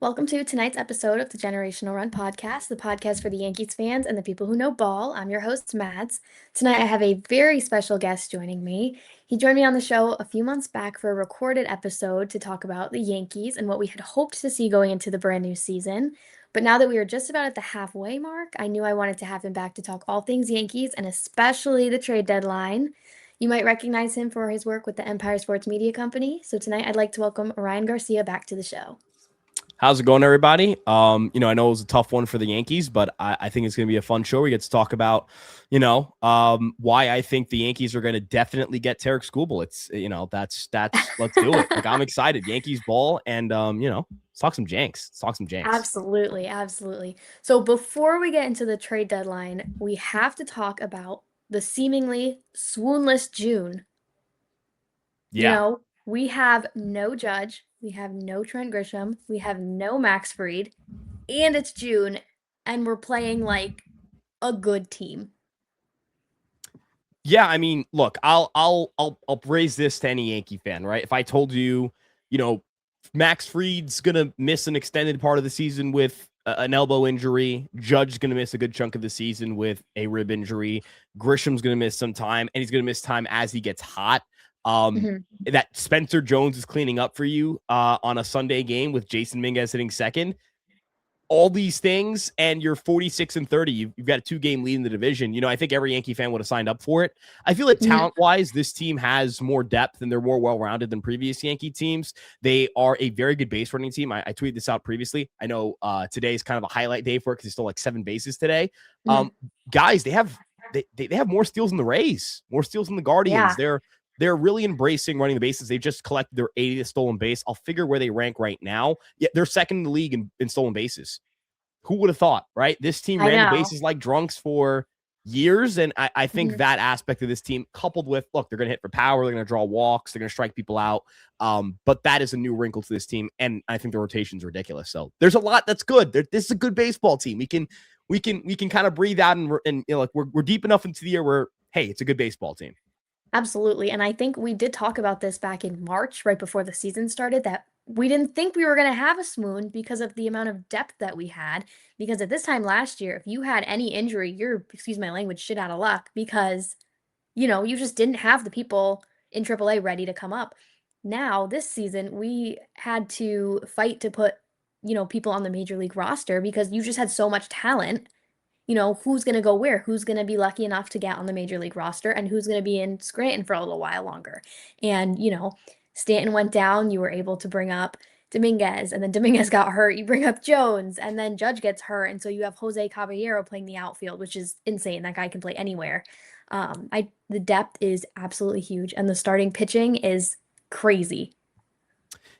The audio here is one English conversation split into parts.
Welcome to tonight's episode of the Generational Run podcast, the podcast for the Yankees fans and the people who know ball. I'm your host, Mads. Tonight I have a very special guest joining me. He joined me on the show a few months back for a recorded episode to talk about the Yankees and what we had hoped to see going into the brand new season. But now that we are just about at the halfway mark, I knew I wanted to have him back to talk all things Yankees and especially the trade deadline. You might recognize him for his work with the Empire Sports Media Company. So tonight I'd like to welcome Ryan Garcia back to the show. How's it going, everybody? I know it was a tough one for the Yankees, but I think it's going to be a fun show. We get to talk about, why I think the Yankees are going to definitely get Tarek Skubal. It's, let's do it. Like, I'm excited. Yankees ball, and let's talk some Janks. Let's talk some Janks. Absolutely, absolutely. So before we get into the trade deadline, we have to talk about the seemingly swoonless June. Yeah. We have no Judge, we have no Trent Grisham, we have no Max Fried, and it's June, and we're playing like a good team. Yeah, I mean, look, I'll raise this to any Yankee fan, right? If I told you, Max Fried's gonna miss an extended part of the season with an elbow injury, Judge's gonna miss a good chunk of the season with a rib injury, Grisham's gonna miss some time, and he's gonna miss time as he gets hot. That Spencer Jones is cleaning up for you on a Sunday game with Jason Minguez hitting second. All these things, and you're 46-30. You've got a 2-game lead in the division. I think every Yankee fan would have signed up for it. I feel like talent-wise, this team has more depth and they're more well-rounded than previous Yankee teams. They are a very good base running team. I tweeted this out previously. I know today is kind of a highlight day for it because they stole like 7 bases today. Guys, they have more steals than the Rays, more steals than the Guardians. Yeah. They're really embracing running the bases. They just collected their 80th stolen base. I'll figure where they rank right now. Yeah, they're second in the league in stolen bases. Who would have thought, right? This team ran the bases like drunks for years, and I think that aspect of this team, coupled with, look, they're going to hit for power, they're going to draw walks, they're going to strike people out, but that is a new wrinkle to this team, and I think the rotation's ridiculous. So there's a lot that's good. This is a good baseball team. We can kind of breathe out, and we're deep enough into the year where, hey, it's a good baseball team. Absolutely. And I think we did talk about this back in March, right before the season started, that we didn't think we were going to have a swoon because of the amount of depth that we had. Because at this time last year, if you had any injury, you're, excuse my language, shit out of luck because, you just didn't have the people in AAA ready to come up. Now, this season, we had to fight to put, people on the major league roster because you just had so much talent. Who's going to go where? Who's going to be lucky enough to get on the major league roster and who's going to be in Scranton for a little while longer. And, Stanton went down. You were able to bring up Dominguez, and then Dominguez got hurt. You bring up Jones, and then Judge gets hurt. And so you have Jose Caballero playing the outfield, which is insane. That guy can play anywhere. The depth is absolutely huge, and the starting pitching is crazy.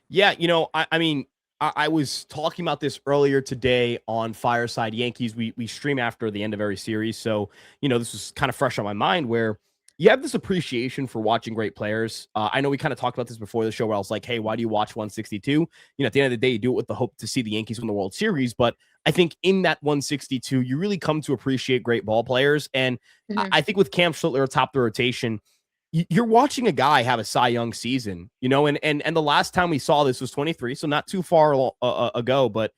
Yeah, I mean, I was talking about this earlier today on Fireside Yankees. We stream after the end of every series. So, this was kind of fresh on my mind where you have this appreciation for watching great players. I know we kind of talked about this before the show where I was like, hey, why do you watch 162? At the end of the day, you do it with the hope to see the Yankees win the World Series. But I think in that 162, you really come to appreciate great ball players. And I think with Cam Schlittler atop the rotation, you're watching a guy have a Cy Young season, and the last time we saw this was 23, so not too far ago, but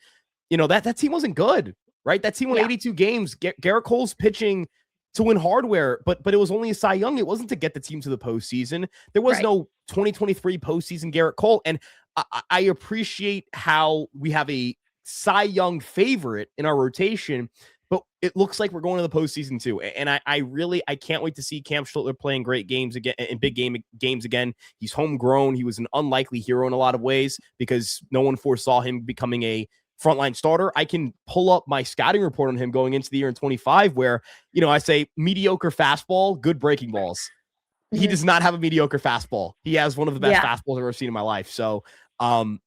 that team wasn't good, right? That team won 82 games. Garrett Cole's pitching to win hardware, but it was only a Cy Young. It wasn't to get the team to the postseason. There was no 2023 postseason Garrett Cole, and I appreciate how we have a Cy Young favorite in our rotation, but it looks like we're going to the postseason too. And I can't wait to see Cam Schlittler playing great games again, in big games again. He's homegrown. He was an unlikely hero in a lot of ways because no one foresaw him becoming a frontline starter. I can pull up my scouting report on him going into the year in 25, where, I say mediocre fastball, good breaking balls. He does not have a mediocre fastball. He has one of the best fastballs I've ever seen in my life. So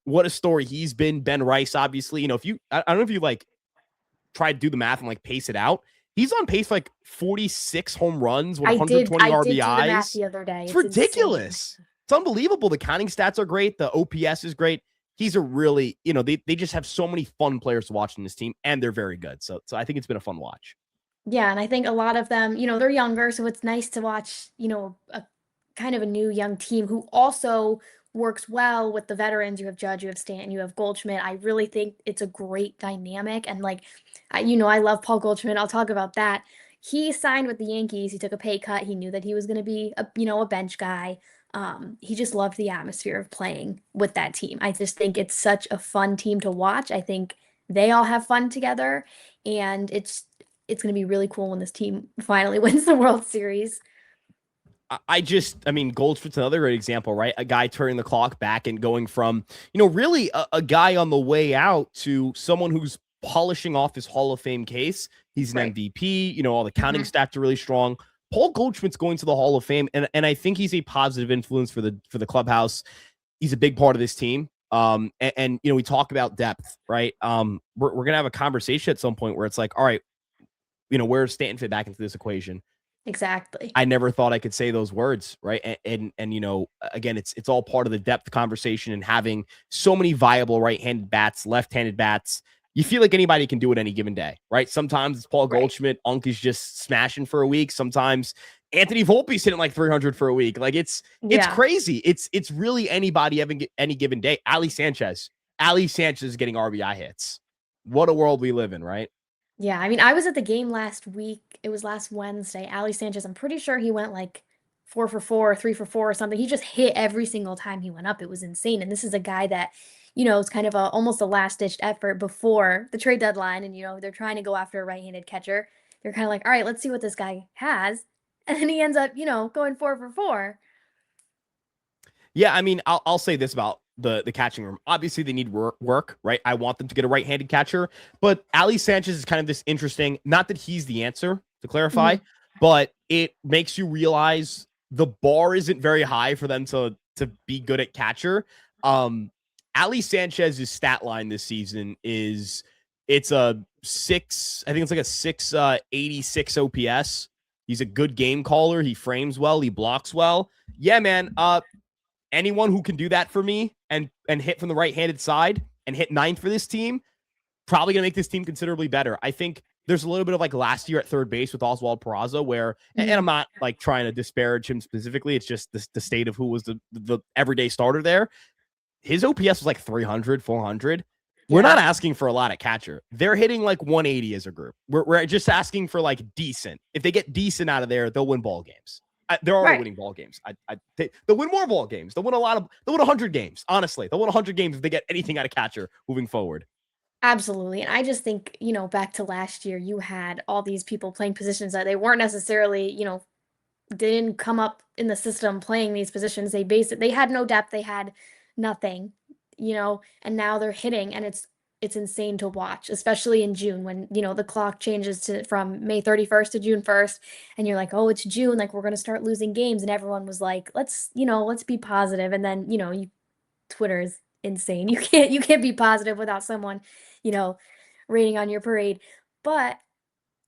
what a story he's been. Ben Rice, obviously, I don't know if you try to do the math and pace it out. He's on pace for 46 home runs, 120 RBIs. I did do the math the other day. It's ridiculous. Insane. It's unbelievable. The counting stats are great. The OPS is great. He's a really, they just have so many fun players to watch in this team, and they're very good. So I think it's been a fun watch. Yeah, and I think a lot of them, they're younger, so it's nice to watch, a kind of a new young team who also works well with the veterans. You have Judge, you have Stanton, you have Goldschmidt. I really think it's a great dynamic. And like, I love Paul Goldschmidt. I'll talk about that. He signed with the Yankees. He took a pay cut. He knew that he was going to be a bench guy. He just loved the atmosphere of playing with that team. I just think it's such a fun team to watch. I think they all have fun together, and it's going to be really cool when this team finally wins the World Series. I mean, Goldschmidt's another great example, right? A guy turning the clock back and going from, really a guy on the way out to someone who's polishing off his Hall of Fame case. He's an Right. MVP. All the counting Mhm. stats are really strong. Paul Goldschmidt's going to the Hall of Fame, and I think he's a positive influence for the clubhouse. He's a big part of this team. We talk about depth, right? We're gonna have a conversation at some point where it's like, all right, where's Stanton fit back into this equation? Exactly. I never thought I could say those words, right? And again, it's all part of the depth conversation and having so many viable right-handed bats, left-handed bats. You feel like anybody can do it any given day, right? Sometimes it's Paul Right. Goldschmidt, Unk is just smashing for a week. Sometimes Anthony Volpe's hitting like 300 for a week. Like it's Yeah. crazy. It's really anybody having any given day. Ali Sanchez is getting RBI hits. What a world we live in, right? Yeah, I mean, I was at the game last week. It was last Wednesday. Ali Sanchez, I'm pretty sure he went like 4 for 4, 3 for 4 or something. He just hit every single time he went up. It was insane. And this is a guy that, it's kind of almost a last-ditched effort before the trade deadline. And, they're trying to go after a right-handed catcher. They're kind of like, all right, let's see what this guy has. And then he ends up, going 4 for 4. Yeah, I mean, I'll say this about the catching room. Obviously, they need work, right? I want them to get a right-handed catcher, but Ali Sanchez is kind of this interesting. Not that he's the answer, to clarify, Mhm. but it makes you realize the bar isn't very high for them to be good at catcher. Um, Ali Sanchez's stat line this season is it's a six. I think it's like a 686 OPS. He's a good game caller. He frames well. He blocks well. Yeah, man. Anyone who can do that for me and hit from the right-handed side and hit ninth for this team, probably going to make this team considerably better. I think there's a little bit of like last year at third base with Oswald Peraza where, and I'm Mhm. not like trying to disparage him specifically. It's just the state of who was the everyday starter there. His OPS was like 300, 400. We're not Yeah. asking for a lot at catcher. They're hitting like 180 as a group. We're just asking for like decent. If they get decent out of there, they'll win ball games. They're already Right. winning ball games. They'll win more ball games. They'll win 100 games. Honestly, they'll win 100 games if they get anything out of catcher moving forward. Absolutely. And I just think, back to last year, you had all these people playing positions that they weren't necessarily, they didn't come up in the system playing these positions. They had no depth, they had nothing, and now they're hitting and it's insane to watch, especially in June when, the clock changes to from May 31st to June 1st and you're like, "Oh, it's June, like we're going to start losing games." And everyone was like, let's be positive." And then, Twitter is insane. You can't be positive without someone, you know, raining on your parade. But,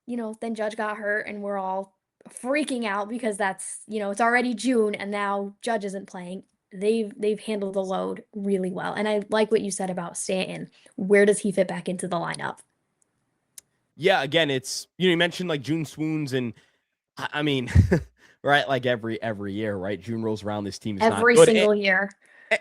then Judge got hurt and we're all freaking out because it's already June and now Judge isn't playing. They've handled the load really well. And I like what you said about Stanton. Where does he fit back into the lineup? Yeah, again, it's you mentioned like June swoons and I mean, right, like every year, right? June rolls around, this team is not Every good. single year.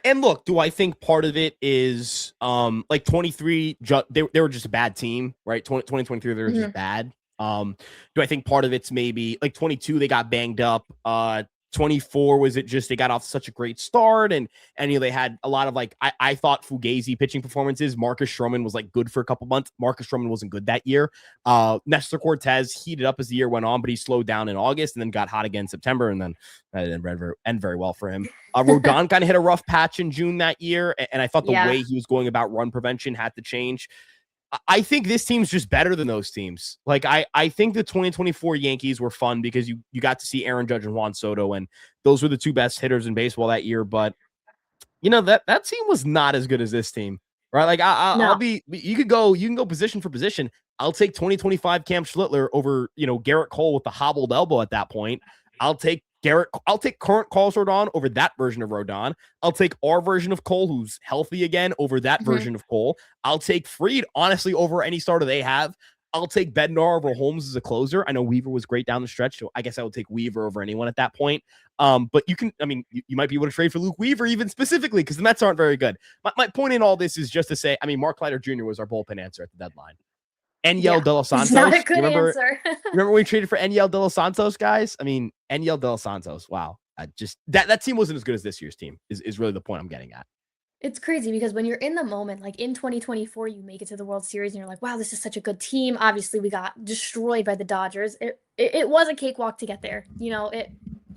And look, do I think part of it is like 23 they were just a bad team, right? 2023 they were just Mhm. bad. Do I think part of it's maybe like 22 they got banged up. 24 was it just they got off such a great start and they had a lot of like I thought Fugazi pitching performances. Marcus Stroman was like good for a couple months. Marcus Stroman wasn't good that year. Nestor Cortez heated up as the year went on, but he slowed down in August and then got hot again in September and then that didn't end very well for him. Rodon kind of hit a rough patch in June that year, and I thought the Yeah. way he was going about run prevention had to change. I think this team's just better than those teams. Like I think the 2024 Yankees were fun because you got to see Aaron Judge and Juan Soto, and those were the two best hitters in baseball that year. But that team was not as good as this team, right? Like I'll No. be you can go position for position. I'll take 2025 Cam Schlittler over Garrett Cole with the hobbled elbow at that point. I'll take current Carlos Rodon over that version of Rodon. I'll take our version of Cole who's healthy again over that Mhm. version of Cole. I'll take Freed honestly over any starter they have. I'll take Bednar over Holmes as a closer. I know Weaver was great down the stretch, so I guess I would take Weaver over anyone at that point. But you can, I mean, you might be able to trade for Luke Weaver even specifically because the Mets aren't very good. My point in all this is just to say, I mean, Mark Leiter Jr. was our bullpen answer at the deadline. Enyel Yeah, De Los it's not a Santos. You good remember? answer. Remember when we traded for Enyel De Los Santos, guys? I mean, Enyel De Los Santos. Wow, just that team wasn't as good as this year's team. Is really the point I'm getting at. It's crazy because when you're in the moment, like in 2024, you make it to the World Series and you're like, wow, this is such a good team. Obviously, we got destroyed by the Dodgers. It was a cakewalk to get there.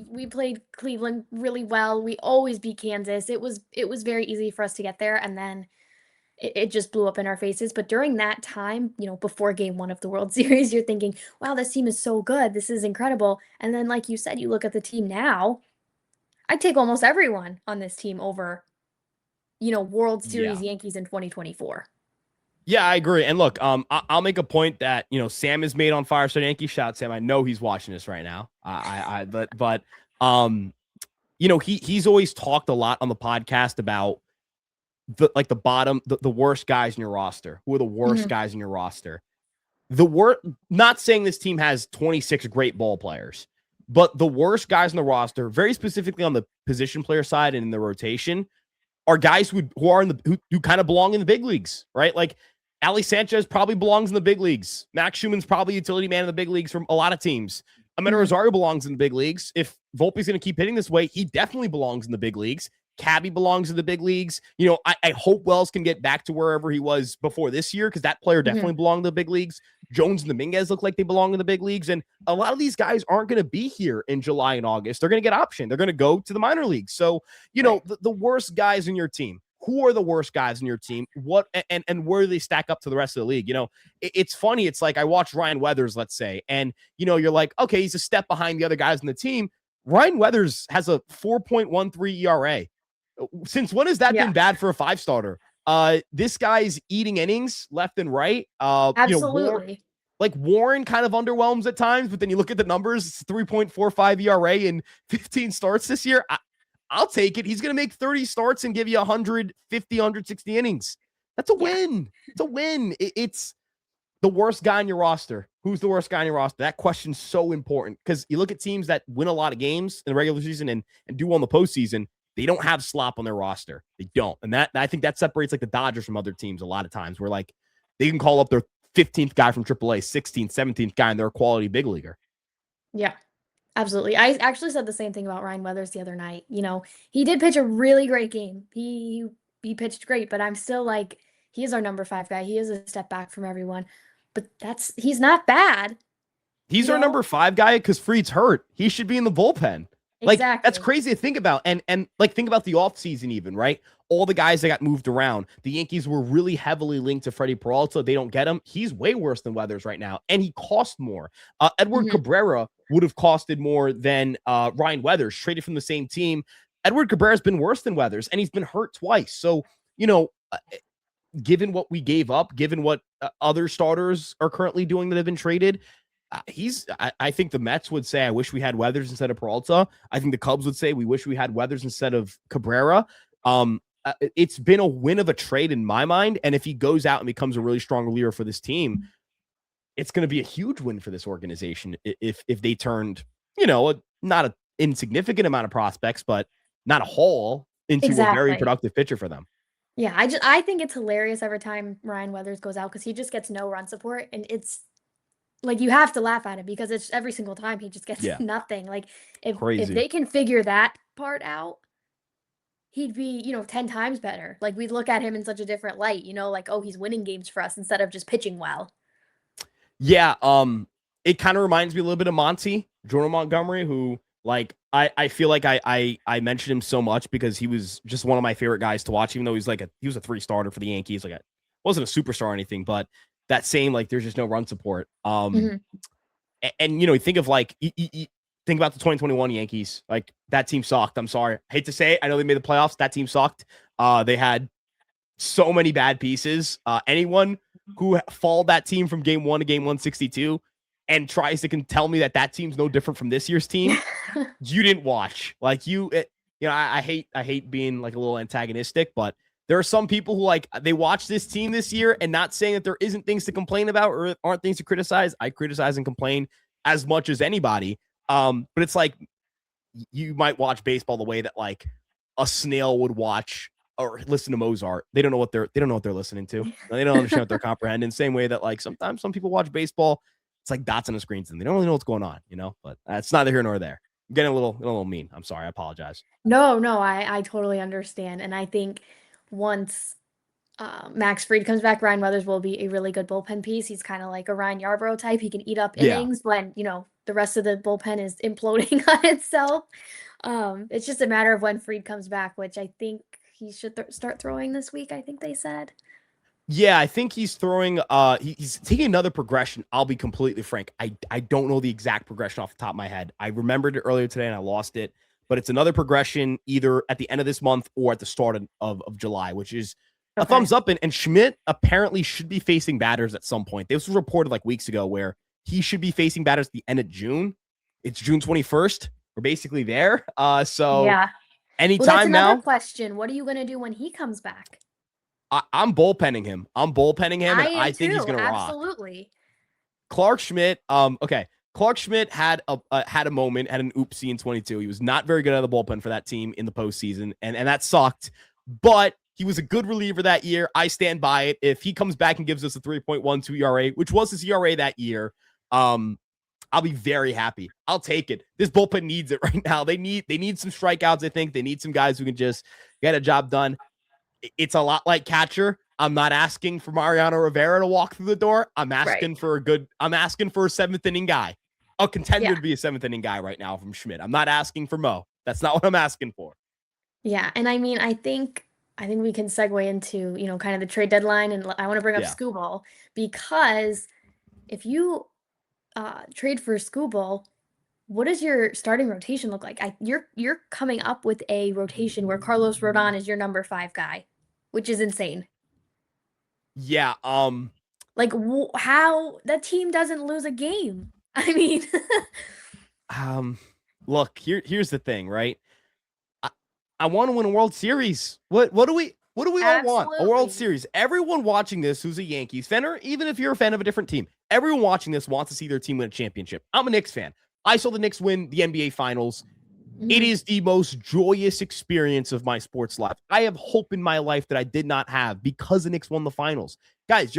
We played Cleveland really well. We always beat Kansas. It was very easy for us to get there, and then it just blew up in our faces. But during that time, before game one of the World Series, you're thinking, wow, this team is so good. This is incredible. And then, like you said, you look at the team now. I'd take almost everyone on this team over World Yeah. Series Yankees in 2024. Yeah, I agree. And look, I'll make a point that Sam has made on Fireside Yankee. Shout out, Sam. I know he's watching this right now. But he's always talked a lot on the podcast about the bottom, the worst guys in your roster. Who are the worst Mhm. guys in your roster? The worst. Not saying this team has 26 great ball players, but the worst guys in the roster, very specifically on the position player side and in the rotation, are guys who are in who kind of belong in the big leagues, right? Like Ali Sanchez probably belongs in the big leagues. Max Schumann's probably a utility man in the big leagues from a lot of teams. Amed Mhm. Rosario belongs in the big leagues. If Volpe's going to keep hitting this way, he definitely belongs in the big leagues. Cabby belongs in the big leagues. I hope Wells can get back to wherever he was before this year because that player definitely Mhm. belonged in the big leagues. Jones and Dominguez look like they belong in the big leagues. And a lot of these guys aren't going to be here in July and August. They're going to get optioned. They're going to go to the minor leagues. So, Right. the worst guys in your team. Who are the worst guys in your team? What and where do they stack up to the rest of the league? It's funny. It's like I watched Ryan Weathers, let's say, and you're like, okay, he's a step behind the other guys in the team. Ryan Weathers has a 4.13 ERA. Since when has that been Yeah. bad for a five starter? This guy's eating innings left and right. Absolutely. Warren kind of underwhelms at times, but then you look at the numbers, it's 3.45 ERA in 15 starts this year. I'll take it. He's going to make 30 starts and give you 150, 160 innings. That's a Yeah. win. It's a win. It's the worst guy on your roster. Who's the worst guy on your roster? That question's so important because you look at teams that win a lot of games in the regular season and do well in the postseason. They don't have slop on their roster. They don't. And that I think that separates like the Dodgers from other teams a lot of times where like they can call up their 15th guy from AAA, 16th, 17th guy, and they're a quality big leaguer. Yeah. Absolutely. I actually said the same thing about Ryan Weathers the other night. He did pitch a really great game. He pitched great, but I'm still like, he is our number 5 guy. He is a step back from everyone. But he's not bad, you He's our know? number 5 guy because Fried's hurt. He should be in the bullpen. Like, that's Exactly. crazy to think about. And like think about the offseason even, right? All the guys that got moved around. The Yankees were really heavily linked to Freddie Peralta. They don't get him. He's way worse than Weathers right now. And he cost more. Edward Mhm. Cabrera would have costed more than Ryan Weathers, traded from the same team. Edward Cabrera's been worse than Weathers, and he's been hurt twice. So, given what we gave up, given what other starters are currently doing that have been traded, I think the Mets would say, I wish we had Weathers instead of Peralta. I think the Cubs would say, we wish we had Weathers instead of Cabrera. It's been a win of a trade in my mind. And if he goes out and becomes a really strong reliever for this team, it's going to be a huge win for this organization if they turned, not an insignificant amount of prospects, but not a haul into a very Exactly. productive pitcher for them. Yeah, I think it's hilarious every time Ryan Weathers goes out because he just gets no run support, and it's like you have to laugh at it because it's every single time he just gets Yeah. nothing. Like if Crazy. they can figure that part out, he'd be, 10 times better. Like we'd look at him in such a different light, like, oh, he's winning games for us instead of just pitching well. Yeah, it kind of reminds me a little bit of Monty, Jordan Montgomery, who like I feel like I mentioned him so much because he was just one of my favorite guys to watch, even though he was a 3 starter for the Yankees. Like wasn't a superstar or anything, but that same like there's just no run support. Mhm. And you think of like think about the 2021 Yankees. Like that team sucked. I'm sorry, I hate to say it. I know they made the playoffs. That team sucked. They had so many bad pieces. Anyone who followed that team from game 1 to game 162 and tries to can tell me that team's no different from this year's team, you didn't watch. Like I hate being like a little antagonistic, but There are some people who like they watch this team this year and not saying that there isn't things to complain about or aren't things to criticize. I criticize and complain as much as anybody. But it's like you might watch baseball the way that like a snail would watch or listen to Mozart. They don't know what they're listening to. They don't understand what they're comprehending. Same way that like sometimes some people watch baseball, it's like dots on the screens and they don't really know what's going on, you know. But it's neither here nor there. I'm getting a little mean. I'm sorry. I apologize. No, no, I totally understand. And I think once Max Fried comes back, Ryan Weathers will be a really good bullpen piece. He's kind of like a Ryan Yarbrough type. He can eat up Yeah. innings when, the rest of the bullpen is imploding on itself. It's just a matter of when Fried comes back, which I think he should start throwing this week, I think they said. Yeah, I think he's throwing he's taking another progression. I'll be completely frank. I don't know the exact progression off the top of my head. I remembered it earlier today and I lost it, but it's another progression either at the end of this month or at the start of July, which is a Okay. thumbs up. And Schmidt apparently should be facing batters at some point. This was reported like weeks ago where he should be facing batters at the end of June. It's June 21st. We're basically there. So Yeah. Well, that's anytime another now, question. What are you going to do when he comes back? I'm bullpenning him. I And I am think he's too. gonna rock. Absolutely. Clark Schmidt, okay. Clark Schmidt had a moment, had an oopsie in 22. He was not very good out of the bullpen for that team in the postseason, and that sucked. But he was a good reliever that year. I stand by it. If he comes back and gives us a 3.12 ERA, which was his ERA that year, I'll be very happy. I'll take it. This bullpen needs it right now. They need some strikeouts. I think they need some guys who can just get a job done. It's a lot like catcher. I'm not asking for Mariano Rivera to walk through the door. I'm Right. asking for a seventh inning guy, a contender Yeah. to be a seventh inning guy right now from Schmidt. I'm not asking for Mo. That's not what I'm asking for. Yeah. And I mean, I think we can segue into, kind of the trade deadline. And I want to bring up Yeah. Skubal because if you trade for Skubal, what does your starting rotation look like? You're coming up with a rotation where Carlos Rodon is your number 5 guy, which is insane. Yeah. Like how that team doesn't lose a game. I mean, Um, Look, here's the thing, right? I, I want to win a World Series. What do we all want? A World absolutely. Series. Everyone watching this who's a Yankees fan, or even if you're a fan of a different team, everyone watching this wants to see their team win a championship. I'm a Knicks fan. I saw the Knicks win the NBA Finals. It Mhm. is the most joyous experience of my sports life. I have hope in my life that I did not have because the Knicks won the finals. Guys,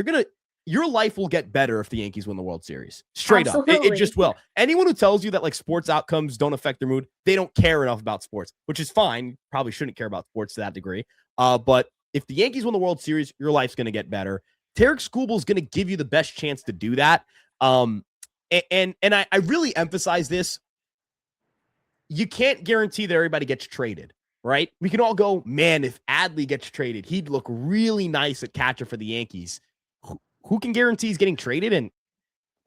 your life will get better if the Yankees win the World Series. Straight up. It Absolutely. just will. Anyone who tells you that like sports outcomes don't affect their mood, they don't care enough about sports, which is fine. Probably shouldn't care about sports to that degree. But if the Yankees win the World Series, your life's going to get better. Tarek Skubal is going to give you the best chance to do that. I really emphasize this. You can't guarantee that everybody gets traded, right? We can all go, man, if Adley gets traded, he'd look really nice at catcher for the Yankees. Who can guarantee he's getting traded? And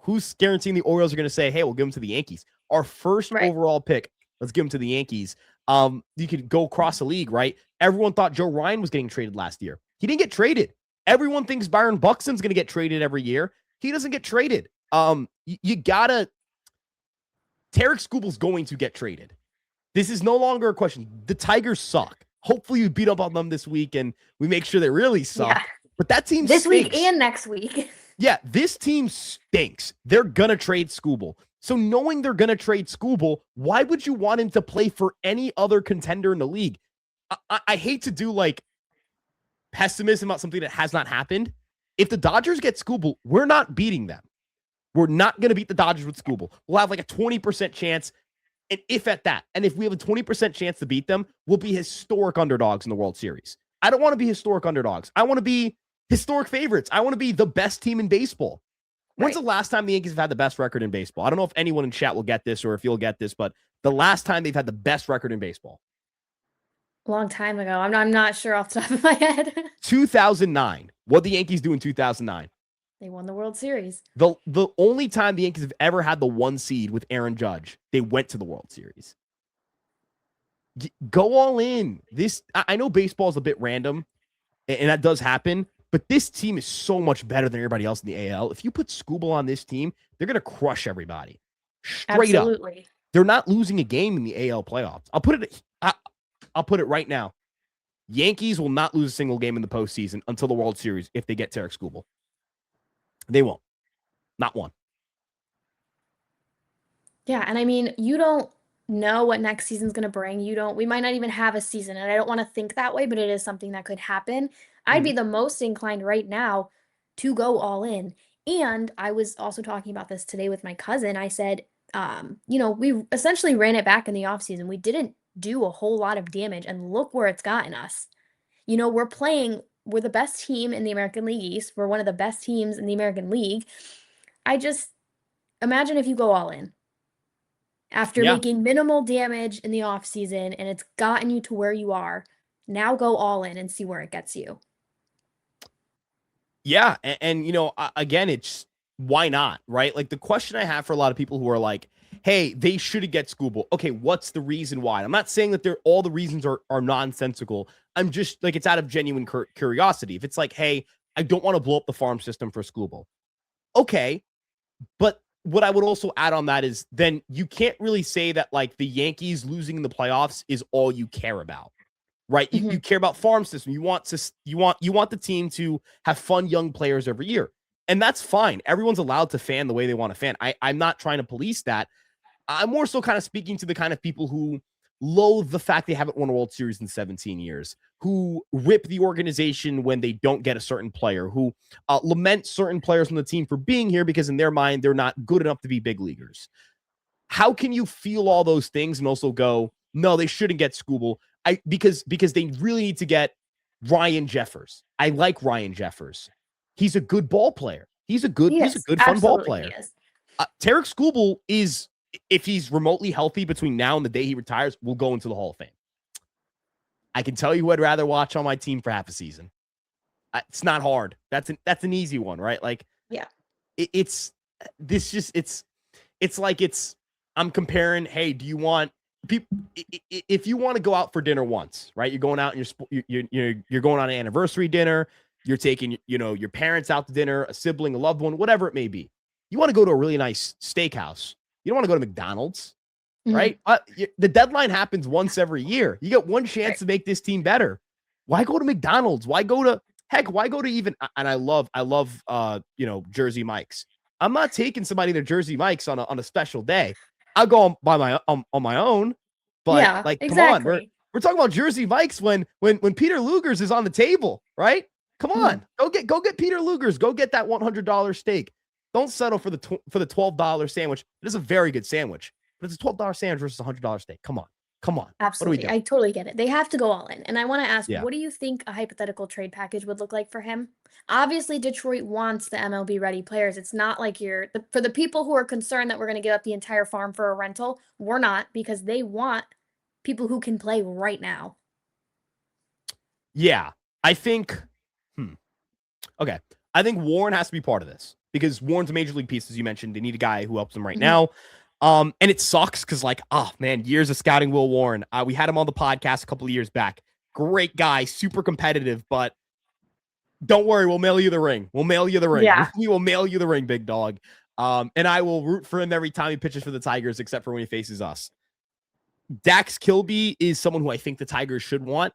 who's guaranteeing the Orioles are going to say, hey, we'll give him to the Yankees? Our first Right. overall pick, let's give him to the Yankees. You could go across the league, right? Everyone thought Joe Ryan was getting traded last year. He didn't get traded. Everyone thinks Byron Buxton's going to get traded every year. He doesn't get traded. You gotta Tarek Skubal's going to get traded. This is no longer a question. The Tigers suck. Hopefully, we beat up on them this week and we make sure they really Yeah. suck. But that team This week stinks. and next week. Yeah, this team stinks. They're going to trade Skubal. So, knowing they're going to trade Skubal, why would you want him to play for any other contender in the league? I hate to do like pessimism about something that has not happened. If the Dodgers get Skubal, we're not beating them. We're not going to beat the Dodgers with Skubal. We'll have like a 20% chance, and if at that. And if we have a 20% chance to beat them, we'll be historic underdogs in the World Series. I don't want to be historic underdogs. I want to be historic favorites. I want to be the best team in baseball. When's Right. the last time the Yankees have had the best record in baseball? I don't know if anyone in chat will get this or if you'll get this, but the last time they've had the best record in baseball, Long time ago. I'm not sure off the top of my head. 2009. What the Yankees do in 2009? They won the World Series. The only time the Yankees have ever had the one seed with Aaron Judge, they went to the World Series. Go all in. I know baseball is a bit random, and that does happen, but this team is so much better than everybody else in the AL. If you put Skubal on this team, they're going to crush everybody. Straight up. Absolutely. They're not losing a game in the AL playoffs. I'll put it right now. Yankees will not lose a single game in the postseason until the World Series if they get Tarek Skubal. They won't. Not one. Yeah, and I mean, you don't know what next season's going to bring. We might not even have a season, and I don't want to think that way, but it is something that could happen. I'd Mm-hmm. be the most inclined right now to go all in. And I was also talking about this today with my cousin. I said, we essentially ran it back in the offseason. We didn't do a whole lot of damage, and look where it's gotten us. We're the best team in the American League East. We're one of the best teams in the American League. I just imagine if you go all in after Yeah. making minimal damage in the off season and it's gotten you to where you are. Now go all in and see where it gets you. Yeah. Again, it's why not? Right. Like the question I have for a lot of people who are like, hey, they should get Scooble. Okay, what's the reason why? I'm not saying that all the reasons are nonsensical. I'm just like, it's out of genuine curiosity. If it's like, hey, I don't want to blow up the farm system for Scooble. Okay. But what I would also add on that is then you can't really say that like the Yankees losing in the playoffs is all you care about. Right? You Mhm. care about farm system. You want the team to have fun young players every year. And that's fine. Everyone's allowed to fan the way they want to fan. I'm not trying to police that. I'm more so kind of speaking to the kind of people who loathe the fact they haven't won a World Series in 17 years, who rip the organization when they don't get a certain player, who lament certain players on the team for being here because in their mind, they're not good enough to be big leaguers. How can you feel all those things and also go, no, they shouldn't get Scooble? Because they really need to get Ryan Jeffers. I like Ryan Jeffers. He's a good ball player. He's a Yes, good fun ball absolutely he player. is. Tarek Skubal is, if he's remotely healthy between now and the day he retires, will go into the Hall of Fame. I can tell you who I'd rather watch on my team for half a season. It's not hard. That's an easy one, right? Like Yeah. it's this just it's like I'm comparing. Hey, do you want people? If you want to go out for dinner once, right? You're going out and you're going on an anniversary dinner. You're taking your parents out to dinner, a sibling, a loved one, whatever it may be. You want to go to a really nice steakhouse. You don't want to go to McDonald's, Mhm. right? The deadline happens once every year. You get one chance Right. to make this team better. Why go to McDonald's? Why go to heck? Why go to even? And I love Jersey Mike's. I'm not taking somebody to Jersey Mike's on a special day. I'll go on my own. But Yeah, like, come on, we're exactly. we're talking about Jersey Mike's when Peter Luger's is on the table, right? Come Mhm. on, go get Peter Luger's. Go get that $100 steak. Don't settle for the $12 sandwich. It is a very good sandwich, but it's a $12 sandwich versus a $100 steak. Come on, come on. What are we Absolutely. doing? I totally get it. They have to go all in. And I want to ask, Yeah. what do you think a hypothetical trade package would look like for him? Obviously, Detroit wants the MLB ready players. It's not like for the people who are concerned that we're going to give up the entire farm for a rental, we're not because they want people who can play right now. Yeah. I think. Hmm. Okay. I think Warren has to be part of this because Warren's a major league piece, as you mentioned. They need a guy who helps them right Mhm. now. And it sucks because, like, oh man, years of scouting Will Warren. We had him on the podcast a couple of years back. Great guy, super competitive, but don't worry, we'll mail you the ring. We'll mail you the ring. Yeah. We will mail you the ring, big dog. And I will root for him every time he pitches for the Tigers, except for when he faces us. Dax Kilby is someone who I think the Tigers should want.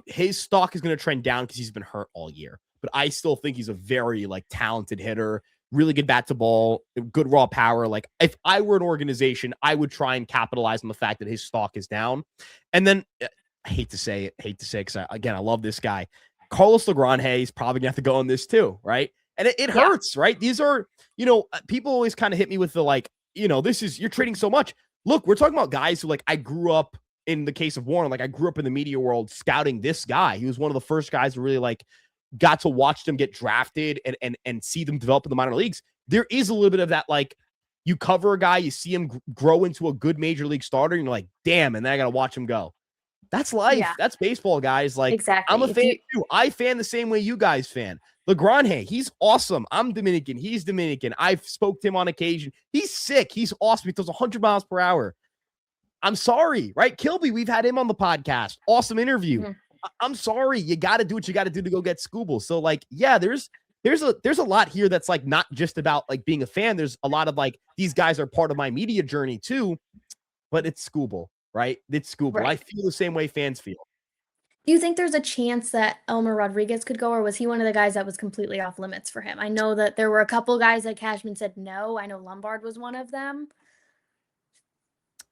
His stock is going to trend down because he's been hurt all year, but I still think he's a very like talented hitter, really good bat to ball, good raw power. Like if I were an organization, I would try and capitalize on the fact that his stock is down. And then I hate to say it, because again, I love this guy. Carlos Legrand is probably gonna have to go on this too, right? And it Yeah. hurts, right? These are, people always kind of hit me with the like, this is you're trading so much. Look, we're talking about guys who like I grew up in the case of Warren, like I grew up in the media world scouting this guy. He was one of the first guys who really like got to watch them get drafted and see them develop in the minor leagues. There is a little bit of that, like you cover a guy, you see him grow into a good major league starter, and you're like, damn, and then I gotta watch him go. That's life. Yeah. That's baseball, guys. Like I'm a Exactly. If fan you too. I fan the same way you guys fan. Legrand, he's awesome. I'm Dominican. He's Dominican. I've spoke to him on occasion. He's sick. He's awesome. He throws 100 miles per hour. I'm sorry, right? Kilby, we've had him on the podcast. Awesome interview. Mhm. I'm sorry. You got to do what you got to do to go get Scooble. So like, yeah, there's a lot here that's like not just about like being a fan. There's a lot of like these guys are part of my media journey too, but it's Scooble, right? It's Scooble. I Right. feel the same way fans feel. Do you think there's a chance that Elmer Rodriguez could go, or was he one of the guys that was completely off limits for him? I know that there were a couple guys that Cashman said no. I know Lombard was one of them.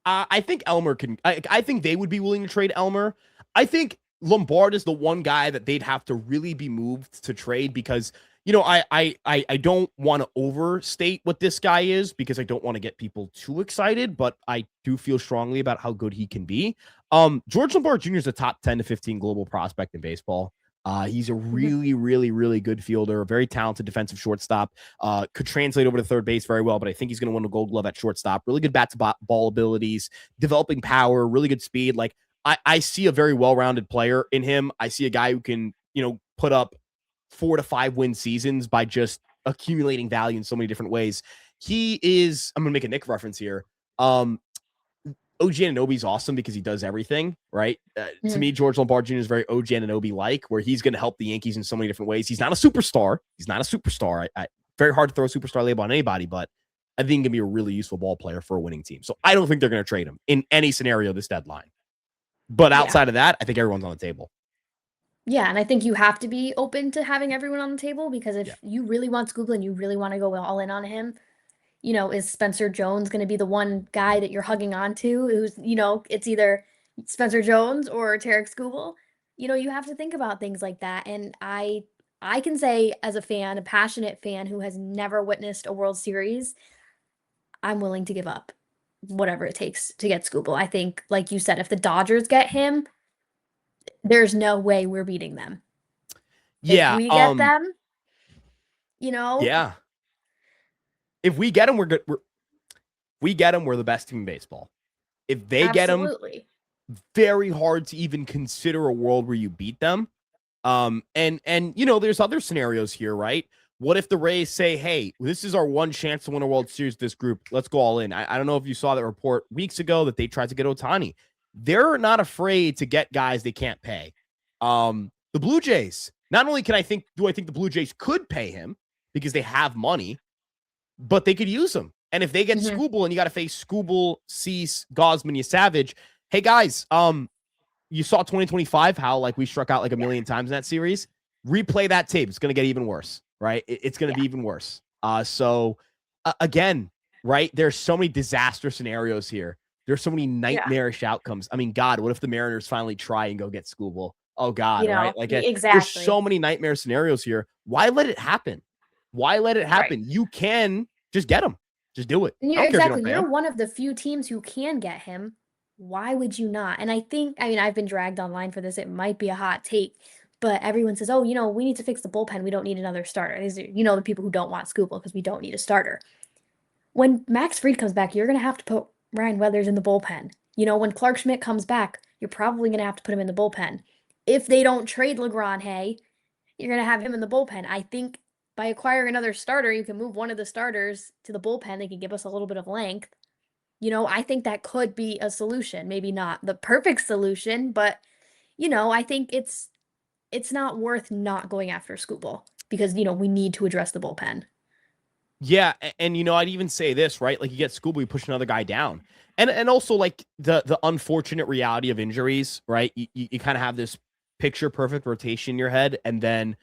I think Elmer can. I think they would be willing to trade Elmer. I think Lombard is the one guy that they'd have to really be moved to trade because I don't want to overstate what this guy is because I don't want to get people too excited, but I do feel strongly about how good he can be. George Lombard Jr. is a top 10 to 15 global prospect in baseball. He's a Mhm. really, really, really good fielder, a very talented defensive shortstop. Could translate over to third base very well, but I think he's going to win a Gold Glove at shortstop. Really good bat to ball abilities, developing power, really good speed. Like I see a very well-rounded player in him. I see a guy who can, put up 4 to 5 win seasons by just accumulating value in so many different ways. He is. I'm going to make a Nick reference here. OG Anunoby's awesome because he does everything, right? To Mhm. me, George Lombard Jr. is very OG Anunoby-like, where he's going to help the Yankees in so many different ways. He's not a superstar. He's not a superstar. Very hard to throw a superstar label on anybody, but I think he can be a really useful ball player for a winning team. So I don't think they're going to trade him in any scenario this deadline. But Yeah. outside of that, I think everyone's on the table. Yeah, and I think you have to be open to having everyone on the table because Yeah. if you really want Scoobler and you really want to go all in on him, is Spencer Jones going to be the one guy that you're hugging on to who's, it's either Spencer Jones or Tarek Skubal? You have to think about things like that. And I can say as a fan, a passionate fan who has never witnessed a World Series, I'm willing to give up whatever it takes to get Skubal. I think, like you said, if the Dodgers get him, there's no way we're beating them. If Yeah. we get them, you know, Yeah. If we get him, we're good. We get him, we're the best team in baseball. If they get him, absolutely. very hard to even consider a world where you beat them. And there's other scenarios here, right? What if the Rays say, "Hey, this is our one chance to win a World Series, this group. Let's go all in." I don't know if you saw that report weeks ago that they tried to get Otani. They're not afraid to get guys they can't pay. The Blue Jays, not only do I think the Blue Jays could pay him because they have money, but they could use him. And if they get Hmm. Scooble and you got to face Scooble, Cease, Gosman, Savage, hey guys, you saw 2025 how like we struck out like a Yeah. million times in that series. Replay that tape. It's going to get even worse, right? It's going to Yeah. be even worse. Again, right? There's so many disaster scenarios here. There's so many Yeah. nightmarish outcomes. I mean, God, what if the Mariners finally try and go get Scooble? Oh God, right? Like there's so Exactly. many nightmare scenarios here. Why let it happen? Why let it Right. happen? You can just get them. Just do it. And I you're don't care if you don't exactly. pay You're them. one of the few teams who can get him. Why would you not? And I mean, I've been dragged online for this. It might be a hot take, but everyone says, oh, we need to fix the bullpen. We don't need another starter. These are, the people who don't want Scooball because we don't need a starter. When Max Fried comes back, you're going to have to put Ryan Weathers in the bullpen. When Clark Schmidt comes back, you're probably going to have to put him in the bullpen. If they don't trade LeGrand, hey, you're going to have him in the bullpen. I think by acquiring another starter, you can move one of the starters to the bullpen. They can give us a little bit of length. I think that could be a solution. Maybe not the perfect solution, but I think it's not worth not going after Scooball because we need to address the bullpen. Yeah, and I'd even say this, right? Like you get Scooby, you push another guy down. And also like the unfortunate reality of injuries, right? You kind of have this picture perfect rotation in your head, and then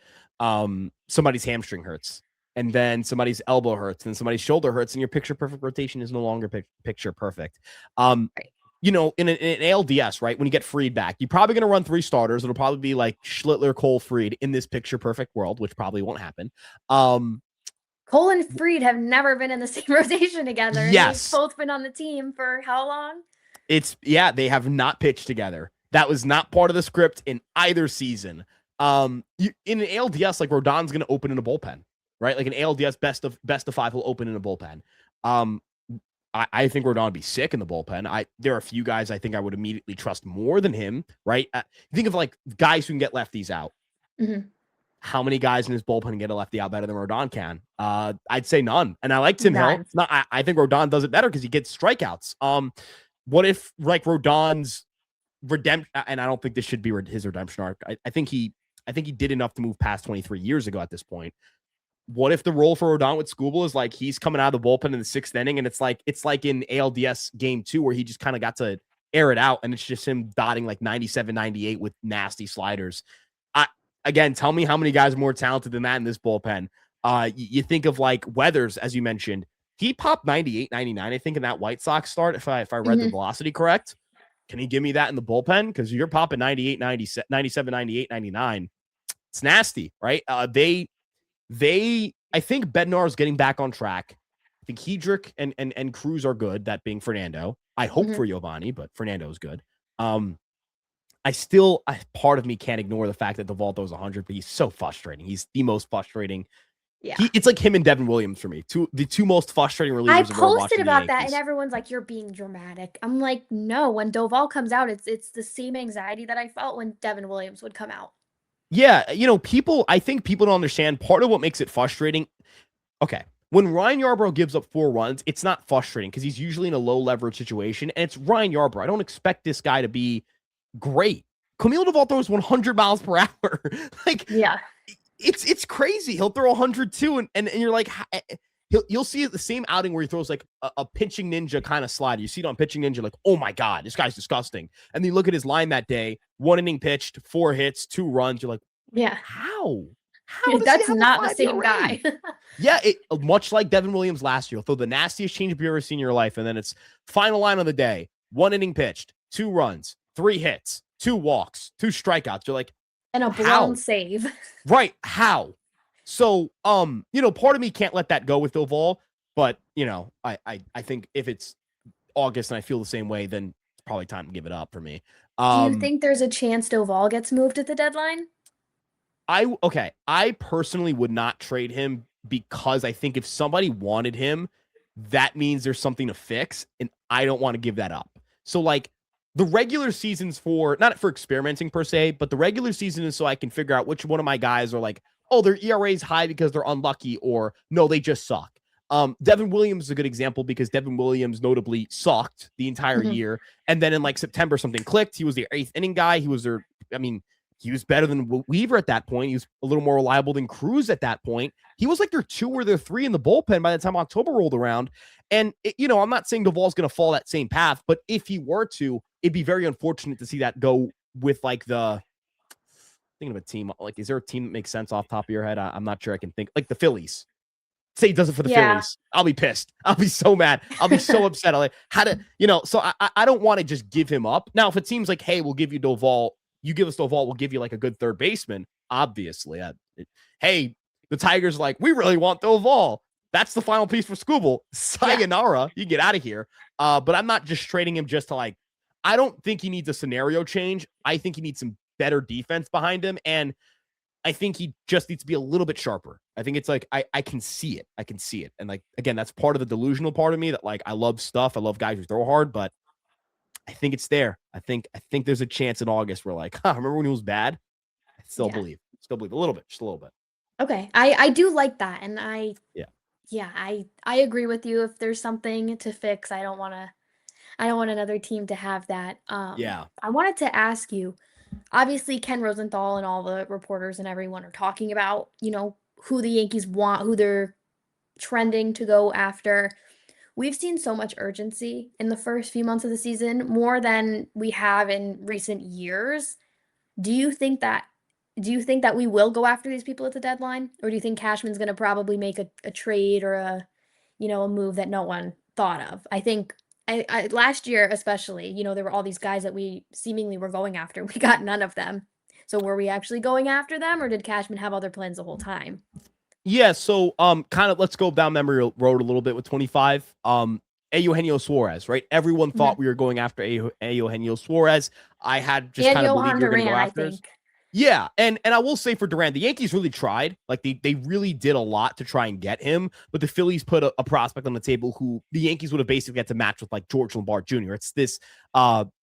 somebody's hamstring hurts, and then somebody's elbow hurts, and somebody's shoulder hurts, and your picture perfect rotation is no longer picture perfect. Um, Right. in an ALDS, right? When you get Freed back, you're probably going to run 3 starters. It'll probably be like Schlittler, Cole, Freed in this picture perfect world, which probably won't happen. Cole and Freed have never been in the same rotation together, and they've Yes, both been on the team for how long? they have not pitched together. That was not part of the script in either season. In an ALDS, like Rodon's going to open in a bullpen, right? Like an ALDS best of 5 will open in a bullpen. Um, I think Rodon would be sick in the bullpen. There are a few guys I think I would immediately trust more than him, right? Think of like guys who can get lefties out. Hmm. How many guys in his bullpen can get a lefty out better than Rodon can? I'd say none. And I like Tim Hill. None. Not, I think Rodon does it better because he gets strikeouts. What if like Rodon's redemption? And I don't think this should be his redemption arc. I think he did enough to move past 23 years ago at this point. What if the role for Rodon with Scooble is like he's coming out of the bullpen in the 6th inning, and it's like in ALDS game 2 where he just kind of got to air it out, and it's just him dotting like 97, 98 with nasty sliders. I Again, tell me how many guys are more talented than that in this bullpen. You think of like Weathers, as you mentioned. He popped 98, 99, I think, in that White Sox start, if I read the Hmm. velocity correct. Can he give me that in the bullpen? Because you're popping 98, 97, 98, 99. It's nasty, right? I think Bednar is getting back on track. I think Hedrick and Cruz are good, that being Fernando. I hope Hmm. for Giovanni, but Fernando is good. Part of me can't ignore the fact that Devalto's 100, but he's so frustrating. He's the most frustrating. Yeah. It's like him and Devin Williams for me. The two most frustrating I relievers I've ever watched posted in the about that and Yankees. everyone's like, you're being dramatic. I'm like, no, when Doval comes out, it's the same anxiety that I felt when Devin Williams would come out. Yeah, I think people don't understand part of what makes it frustrating. Okay. When Ryan Yarbrough gives up 4 runs, it's not frustrating because he's usually in a low leverage situation, and it's Ryan Yarbrough. I don't expect this guy to be great. Camilo Devalto is 100 miles per hour. Like, Yeah. it's crazy. He'll throw 100 too, and you're like, you'll see the same outing where he throws like a pitching ninja kind of slider. You see it on pitching ninja, like, oh my god, this guy's disgusting. And then you look at his line that day: 1 inning pitched, 4 hits, 2 runs. You're like, Yeah. how? How does he That's have a not the 5 same ERA? guy. Yeah, much like Devin Williams last year, he'll throw the nastiest change you've ever seen in your life, and then it's final line of the day: 1 inning pitched, 2 runs, 3 hits, 2 walks, 2 strikeouts. You're like, And a blown how? save. Right? How? So, part of me can't let that go with Doval, but I think if it's August and I feel the same way, then it's probably time to give it up for me. Do you Um, think there's a chance Doval gets moved at the deadline? I personally would not trade him because I think if somebody wanted him, that means there's something to fix, and I don't want to give that up. So like the regular season's for not for experimenting per se, but the regular season is so I can figure out which one of my guys are like, oh, their ERA is high because they're unlucky, or no, they just suck. Devin Williams is a good example because Devin Williams notably sucked the entire Mhm. year, and then in like September something clicked. He was the 8th inning guy. I mean, he was better than Weaver at that point. He was a little more reliable than Cruz at that point. He was like their 2 or their 3 in the bullpen by the time October rolled around. And, I'm not saying Duvall's going to fall that same path, but if he were to, it'd be very unfortunate to see that go with like thinking of a team. Like, is there a team that makes sense off the top of your head? I'm not sure I can think. Like the Phillies. Say he does it for the Yeah. Phillies. I'll be pissed. I'll be so mad. I'll be so upset. I'll like, how to, so I don't want to just give him up. Now, if it seems like, hey, we'll give you Doval, you give us Doval, we'll give you like a good third baseman. Obviously, hey, the Tigers like, we really want Doval. That's the final piece for Scooble. Yeah. Sayonara, you get out of here. But I'm not just trading him just to like, I don't think he needs a scenario change. I think he needs some better defense behind him. And I think he just needs to be a little bit sharper. I think it's like I can see it. I can see it. And like again, that's part of the delusional part of me that like I love stuff. I love guys who throw hard, but I think it's there. I think there's a chance in August where like, remember when he was bad? I still Yeah. believe. Still believe a little bit, just a little bit. Okay. I do like that. And Yeah. yeah, I agree with you. If there's something to fix, I don't want another team to have that. Yeah. I wanted to ask you, obviously Ken Rosenthal and all the reporters and everyone are talking about, who the Yankees want, who they're trending to go after. We've seen so much urgency in the first few months of the season, more than we have in recent years. Do you think that do you think that we will go after these people at the deadline? Or do you think Cashman's gonna probably make a trade or a move that no one thought of? I think I last year especially, there were all these guys that we seemingly were going after. We got none of them. So were we actually going after them or did Cashman have other plans the whole time? Yeah. So kind of let's go down memory road a little bit with 25. Eugenio Suarez, right? Everyone thought Mhm. we were going after Eugenio Suarez. I had just And kind of believed Johan we were going to go Duran, I after. think. Yeah, and I will say for Duran, the Yankees really tried. Like they really did a lot to try and get him, but the Phillies put a prospect on the table who the Yankees would have basically had to match with like George Lombard Jr. It's this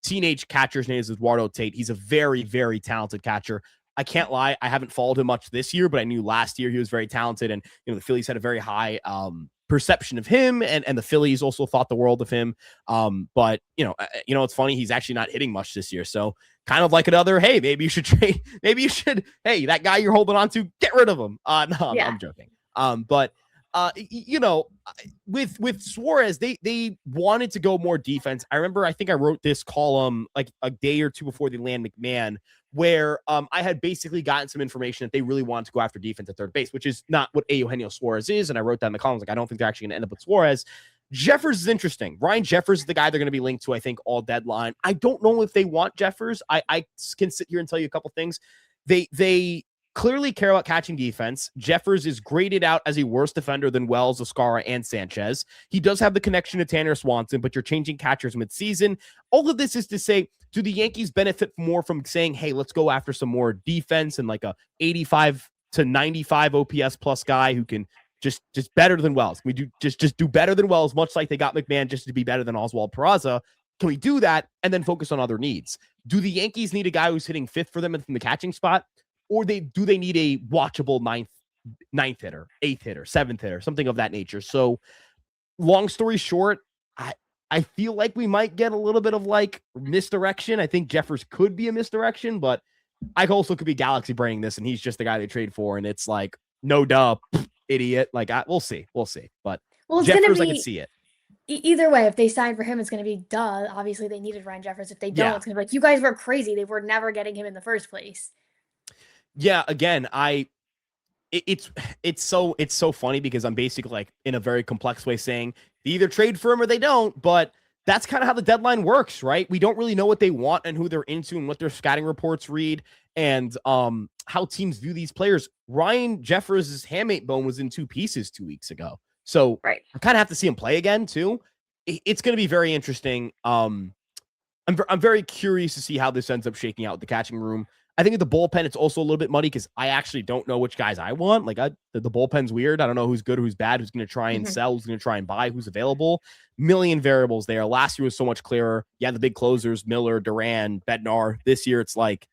teenage catcher's name is Eduardo Tate. He's a very, very talented catcher. I can't lie, I haven't followed him much this year, but I knew last year he was very talented, and the Phillies had a very high perception of him, and the Phillies also thought the world of him. But it's funny, he's actually not hitting much this year, so kind of like another, hey, maybe you should trade, maybe you should, hey, that guy you're holding on to, get rid of him. No, I'm, Yeah. I'm joking. But with Suarez, they wanted to go more defense. I remember, I think I wrote this column like a day or two before they land McMahon, where I had basically gotten some information that they really wanted to go after defense at third base, which is not what Eugenio Suarez is. And I wrote that in the columns, like, I don't think they're actually going to end up with Suarez. Jeffers is interesting. Ryan Jeffers is the guy they're going to be linked to, I think, all deadline. I don't know if they want Jeffers. I can sit here and tell you a couple things. They clearly care about catching defense. Jeffers is graded out as a worse defender than Wells, Oscara, and Sanchez. He does have the connection to Tanner Swanson, but you're changing catchers midseason. All of this is to say, do the Yankees benefit more from saying, hey, let's go after some more defense and like a 85 to 95 OPS plus guy who can just better than Wells? Can we do just do better than Wells, much like they got McMahon just to be better than Oswald Peraza? Can we do that and then focus on other needs? Do the Yankees need a guy who's hitting fifth for them from the catching spot? Or do they need a watchable ninth hitter, eighth hitter, seventh hitter, something of that nature? So, long story short, I feel like we might get a little bit of like misdirection. I think Jeffers could be a misdirection, but I also could be galaxy braining this, and he's just the guy they trade for, and it's like, no duh, idiot. Like, we'll see. But Well, it's going to Jeffers, I can be see it. either way. If they sign for him, it's going to be duh. Obviously, they needed Ryan Jeffers. If they don't, Yeah, it's going to be like, you guys were crazy. They were never getting him in the first place. yeah. Again, it's so funny because I'm basically like in a very complex way saying they either trade for him or they don't, but that's kind of how the deadline works, right? We don't really know what they want and who they're into and what their scouting reports read and how teams view these players. Ryan Jeffers' hamate bone was in two pieces 2 weeks ago. So Right. I kind of have to see him play again too. It's going to be very interesting. I'm very curious to see how this ends up shaking out with the catching room. I think at the bullpen, it's also a little bit muddy because I actually don't know which guys I want. Like, the bullpen's weird. I don't know who's good, who's bad, who's going to try and Mm-hmm. sell, who's going to try and buy, who's available. Million variables there. Last year was so much clearer. Yeah, the big closers, Miller, Duran, Bednar. This year, it's like,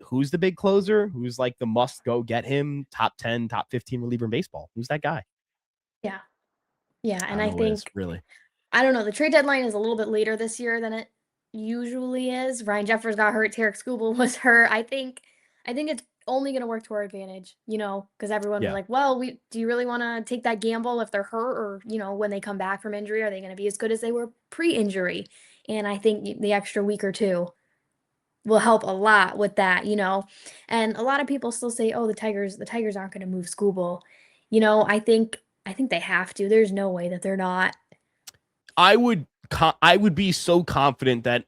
who's the big closer? Who's like the must go get him top 10, top 15 reliever in baseball? Who's that guy? Yeah. Yeah. I And don't I know who it is, think, really. I don't know, the trade deadline is a little bit later this year than it usually is. Ryan Jeffers got hurt. Tarek Skubal was hurt. I think it's only going to work to our advantage, because everyone was Yeah. like, well, do you really want to take that gamble if they're hurt or, when they come back from injury, are they going to be as good as they were pre-injury? And I think the extra week or two will help a lot with that. And a lot of people still say, oh, the Tigers aren't going to move Skubal. I think they have to. There's no way that they're not. I would be so confident that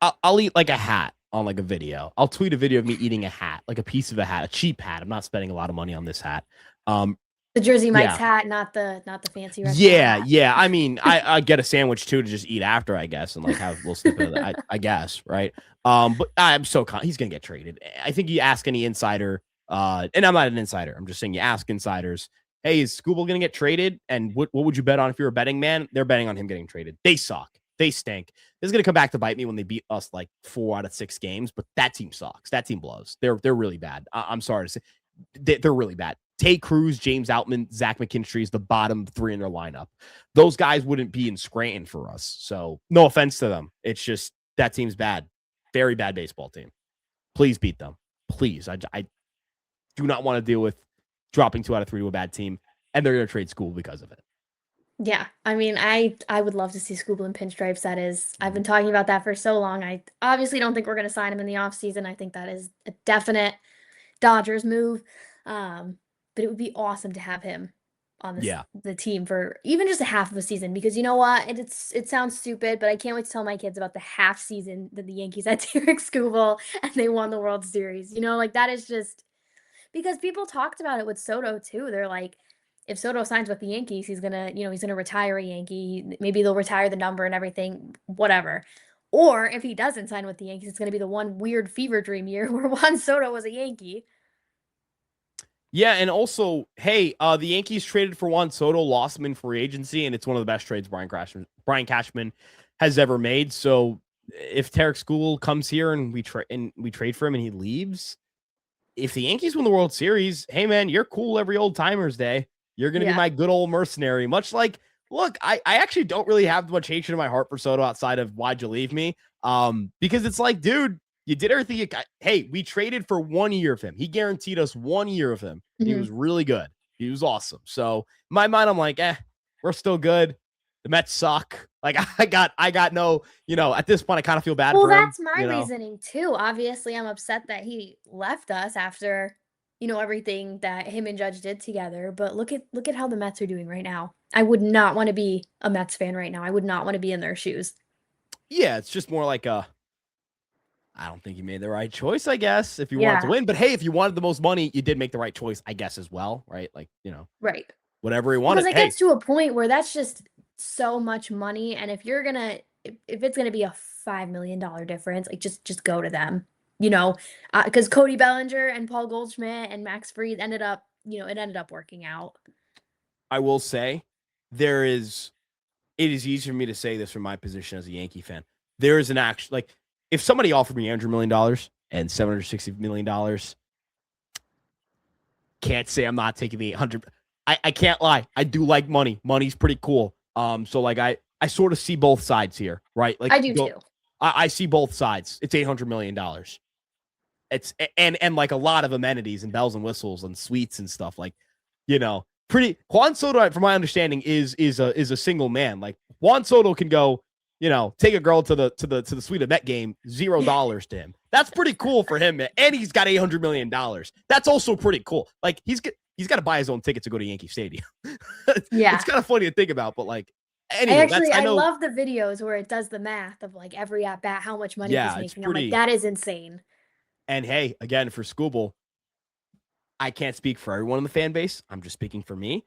I'll eat like a hat on like a video. I'll tweet a video of me eating a hat, like a piece of a hat, a cheap hat. I'm not spending a lot of money on this hat. Um, The Jersey Mike's yeah, hat, not the fancy restaurant yeah, hat. yeah. I mean, I get a sandwich too to just eat after, I guess, and like have a little snippet of that. I guess, right? But I'm so he's gonna get traded. I think you ask any insider, and I'm not an insider. I'm just saying you ask insiders. Hey, is Scooble gonna get traded? And what would you bet on if you're a betting man? They're betting on him getting traded. They suck. They stink. This is gonna come back to bite me when they beat us like 4 out of 6 games. But that team sucks. That team blows. They're really bad. I'm sorry to say, they're really bad. Tay Cruz, James Outman, Zach McKinstry is the bottom 3 in their lineup. Those guys wouldn't be in Scranton for us. So no offense to them. It's just that team's bad. Very bad baseball team. Please beat them. Please. I do not want to deal with dropping 2 out of 3 to a bad team, and they're going to trade school because of it. Yeah, I mean, I would love to see Skubal in pinstripes. I've been talking about that for so long. I obviously don't think we're going to sign him in the offseason. I think that is a definite Dodgers move. But it would be awesome to have him on Yeah. the team for even just a half of a season because you know what? It sounds stupid, but I can't wait to tell my kids about the half season that the Yankees had Tarek Skubal and they won the World Series. Like that is just because people talked about it with Soto too. They're like, if Soto signs with the Yankees, he's gonna retire a Yankee. Maybe they'll retire the number and everything, whatever. Or if he doesn't sign with the Yankees, it's gonna be the one weird fever dream year where Juan Soto was a Yankee. Yeah, and also, hey, the Yankees traded for Juan Soto, lost him in free agency, and it's one of the best trades Brian Cashman has ever made. So if Tarek School comes here and we trade for him and he leaves, if the Yankees win the World Series, hey man, you're cool every old timers day. You're gonna be Yeah. my good old mercenary. Much like, look, I actually don't really have much hatred in my heart for Soto outside of why'd you leave me? Because it's like, dude, you did everything you got. Hey, we traded for 1 year of him. He guaranteed us 1 year of him. He Mhm. was really good. He was awesome. So in my mind, I'm like, we're still good. The Mets suck. Like I got no, at this point I kind of feel bad Well, for him, that's my reasoning too. Obviously, I'm upset that he left us after, everything that him and Judge did together, but look at how the Mets are doing right now. I would not want to be a Mets fan right now. I would not want to be in their shoes. Yeah, it's just more like I don't think you made the right choice, I guess, if you wanted to Yeah, win. But hey, if you wanted the most money, you did make the right choice, I guess, as well, right? Like, right. whatever he Because wanted. it Hey, gets to a point where that's just so much money, and if it's gonna be a $5 million difference, like just go to them. Because Cody Bellinger and Paul Goldschmidt and Max Fried it ended up working out. I will say it is easy for me to say this from my position as a Yankee fan. There is an action like if somebody offered me $100 million and $760 million, can't say I'm not taking the 800. I can't lie. I do like money. Money's pretty cool. So like I sort of see both sides here, right? Like I do too. I see both sides. It's $800 million. It's and like a lot of amenities and bells and whistles and suites and stuff. Like, pretty Juan Soto, from my understanding, is a single man. Like Juan Soto can go, take a girl to the suite of Met game, $0 to him. That's pretty cool for him, man. And he's got $800 million. That's also pretty cool. Like he's got to buy his own ticket to go to Yankee Stadium. Yeah. It's kind of funny to think about, but like I anyway, actually I I know. love the videos where it does the math of like every at bat, how much money he's Yeah, it's making. I'm like, pretty. that is insane. And hey, again, for Scooble, I can't speak for everyone in the fan base. I'm just speaking for me.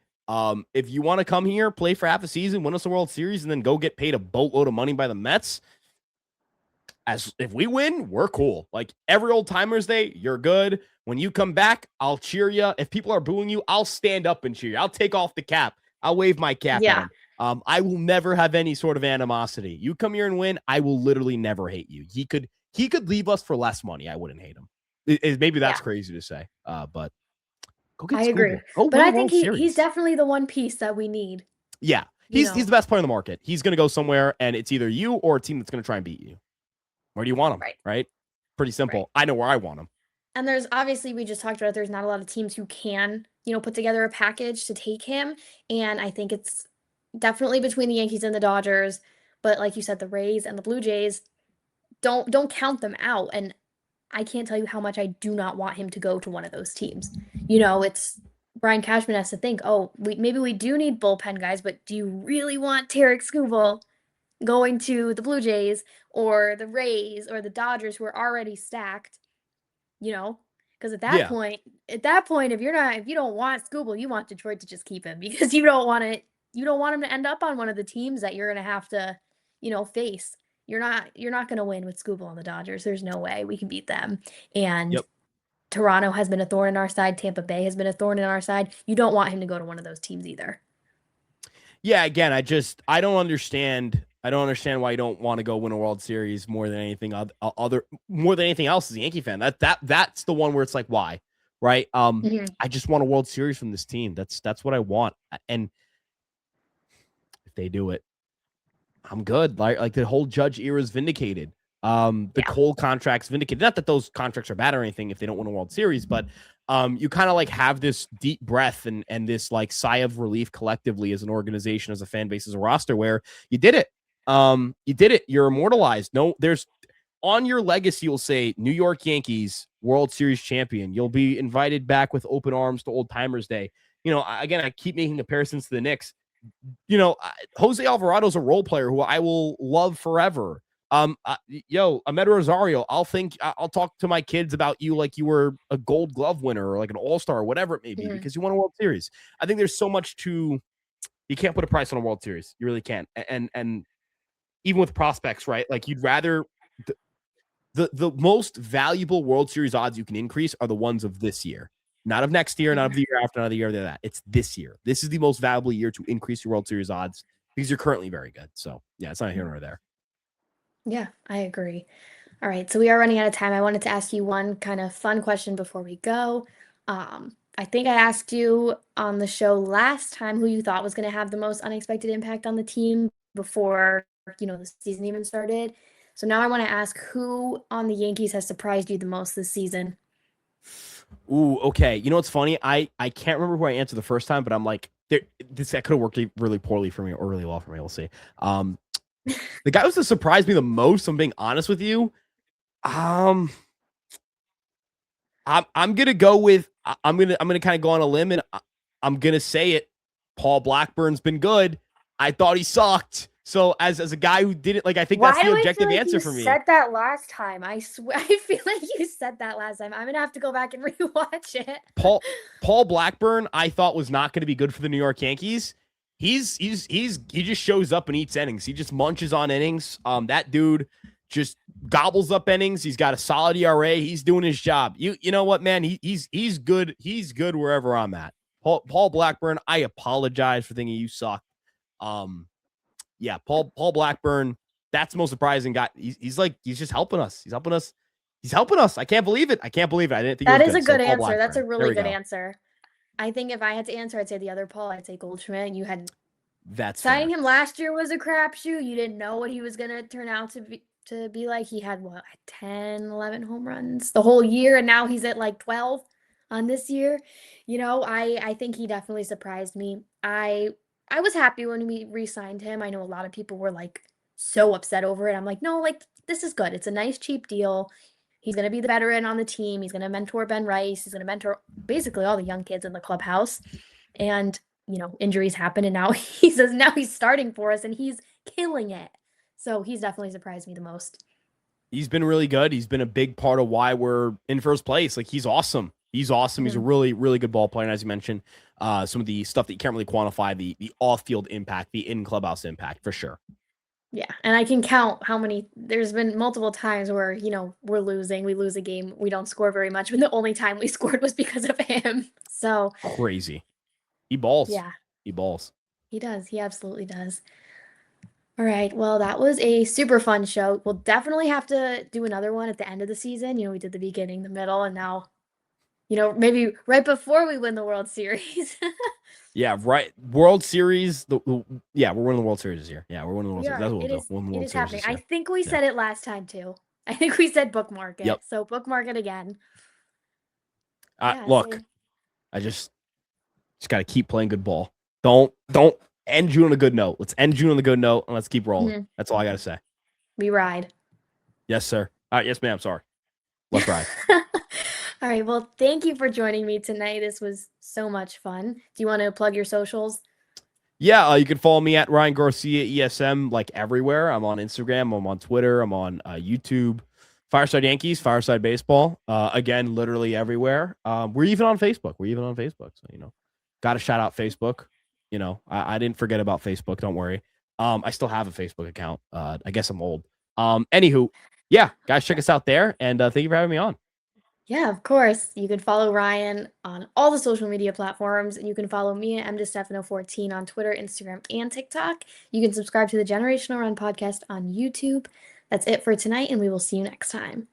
If you want to come here, play for half a season, win us a World Series, and then go get paid a boatload of money by the Mets, as if we win, we're cool. Like every old timers day, you're good. When you come back, I'll cheer you. If people are booing you, I'll stand up and cheer you. I'll take off the cap. I'll wave my cap at Yeah. them. I will never have any sort of animosity. You come here and win, I will literally never hate you. He could leave us for less money. I wouldn't hate him. Maybe that's Yeah. crazy to say. But go I get agree. Scooble. Go But win a I think World he's Series. definitely the one piece that we need, Yeah, you he's know. the best player in the market. He's going to go somewhere, and it's either you or a team that's going to try and beat you. Where do you want him? Right. Right? Pretty Right. simple. I know where I want him. And there's obviously we just talked about there's not a lot of teams who can, put together a package to take him. And I think it's definitely between the Yankees and the Dodgers. But like you said, the Rays and the Blue Jays, don't count them out. And I can't tell you how much I do not want him to go to one of those teams. It's Brian Cashman has to think, oh, maybe we do need bullpen guys, but do you really want Tarek Skubal going to the Blue Jays or the Rays or the Dodgers who are already stacked? You know, because Yeah. at that point, if you don't want Scooble, you want Detroit to just keep him because you don't want him to end up on one of the teams that you're gonna have to, face. You're not gonna win with Scooble on the Dodgers. There's no way we can beat them. And Yep. Toronto has been a thorn in our side. Tampa Bay has been a thorn in our side. You don't want him to go to one of those teams either. Yeah. Again, I don't understand. I don't understand why you don't want to go win a World Series more than anything more than anything else as a Yankee fan. That's the one where it's like, why, right? Mhm. I just want a World Series from this team. That's what I want. And if they do it, I'm good. Like the whole Judge era is vindicated. The Yeah. Cole contracts vindicated. Not that those contracts are bad or anything if they don't win a World Series, but you kind of like have this deep breath and this like sigh of relief collectively as an organization, as a fan base, as a roster where you did it. You did it. You're immortalized. No, there's on your legacy, you'll say New York Yankees World Series champion. You'll be invited back with open arms to Old Timers Day. Again, I keep making comparisons to the Knicks. Jose Alvarado's a role player who I will love forever. Ahmed Rosario, I'll talk to my kids about you like you were a Gold Glove winner or like an All Star, or whatever it may be, Mhm. because you won a World Series. I think there's so much to you can't put a price on a World Series. You really can't. And even with prospects, right? Like you'd rather the most valuable World Series odds you can increase are the ones of this year. Not of next year, not of Yeah. the year after, not of the year after that. It's this year. This is the most valuable year to increase your World Series odds because you're currently very good. So yeah, it's not here nor there. Yeah, I agree. All right, so we are running out of time. I wanted to ask you one kind of fun question before we go. I think I asked you on the show last time who you thought was going to have the most unexpected impact on the team before, the season even started. So now I want to ask who on the Yankees has surprised you the most this season? Ooh, okay. You know what's funny? I can't remember who I answered the first time, but I'm like, this that could have worked really poorly for me or really well for me. We'll see. Um, the guy who's surprised me the most, I'm being honest with you. Um, I'm gonna go with I'm gonna kind of go on a limb and I'm gonna say it. Paul Blackburn's been good. I thought he sucked. So as a guy who didn't like, I think Why that's do the I feel objective like answer you for me. said that last time? I swear, I feel like you said that last time. I'm gonna have to go back and rewatch it. Paul Paul Blackburn, I thought was not going to be good for the New York Yankees. He just shows up and eats innings. He just munches on innings. That dude just gobbles up innings. He's got a solid ERA. He's doing his job. You know what, man? He's good. He's good wherever I'm at. Paul Blackburn, I apologize for thinking you suck. Um, yeah, Paul Blackburn. That's the most surprising guy. He's just helping us. He's helping us. He's helping us. I can't believe it. I can't believe it. I didn't think it That was is a good. So good Paul answer. That's a Blackburn. There really we good go. answer. I think if I had to answer, I'd say the other Paul. I'd say Goldschmidt. You had That's signing fair. him last year was a crapshoot. You didn't know what he was gonna turn out to be like. He had what 10, 11 home runs the whole year, and now he's at like 12 on this year. I think he definitely surprised me. I was happy when we re-signed him. I know a lot of people were like so upset over it. I'm like, no, like this is good. It's a nice cheap deal. He's gonna be the veteran on the team. He's gonna mentor Ben Rice. He's gonna mentor basically all the young kids in the clubhouse. And injuries happen, and now he's starting for us, and he's killing it. So he's definitely surprised me the most. He's been really good. He's been a big part of why we're in first place. Like he's awesome. He's awesome. He's a Mhm. really, really good ball player. And as you mentioned, some of the stuff that you can't really quantify, the off field impact, the in clubhouse impact for sure. Yeah, and I can count how many. There's been multiple times where we're losing, we lose a game, we don't score very much, but the only time we scored was because of him. So Crazy. He balls. yeah, He balls. he does. He absolutely does. All right. Well, that was a super fun show. We'll definitely have to do another one at the end of the season. We did the beginning, the middle, and now maybe right before we win the World Series. Yeah, right. World Series. Yeah, we're winning the World Series this year. Yeah, we're winning the World We Series. are. That's what we'll It do. is We'll win the it World is Series happening. this I year. think we Yeah. said it last time too. I think we said bookmark Yep. it. So bookmark it again. Yeah, Look, so I just got to keep playing good ball. Don't end June on a good note. Let's end June on a good note and let's keep rolling. mhm, That's all I got to say. we ride. Yes, sir. Yes, ma'am. Sorry. Let's ride. All right. Well, thank you for joining me tonight. This was so much fun. Do you want to plug your socials? Yeah, you can follow me at Ryan Garcia ESM like everywhere. I'm on Instagram. I'm on Twitter. I'm on YouTube. Fireside Yankees, Fireside Baseball. Again, literally everywhere. We're even on Facebook. So got to shout out Facebook. I didn't forget about Facebook. Don't worry. I still have a Facebook account. I guess I'm old. Anywho, yeah, guys, check us out there, and thank you for having me on. Yeah, of course. You can follow Ryan on all the social media platforms, and you can follow me at mdestefano14 on Twitter, Instagram, and TikTok. You can subscribe to the Generational Run podcast on YouTube. That's it for tonight, and we will see you next time.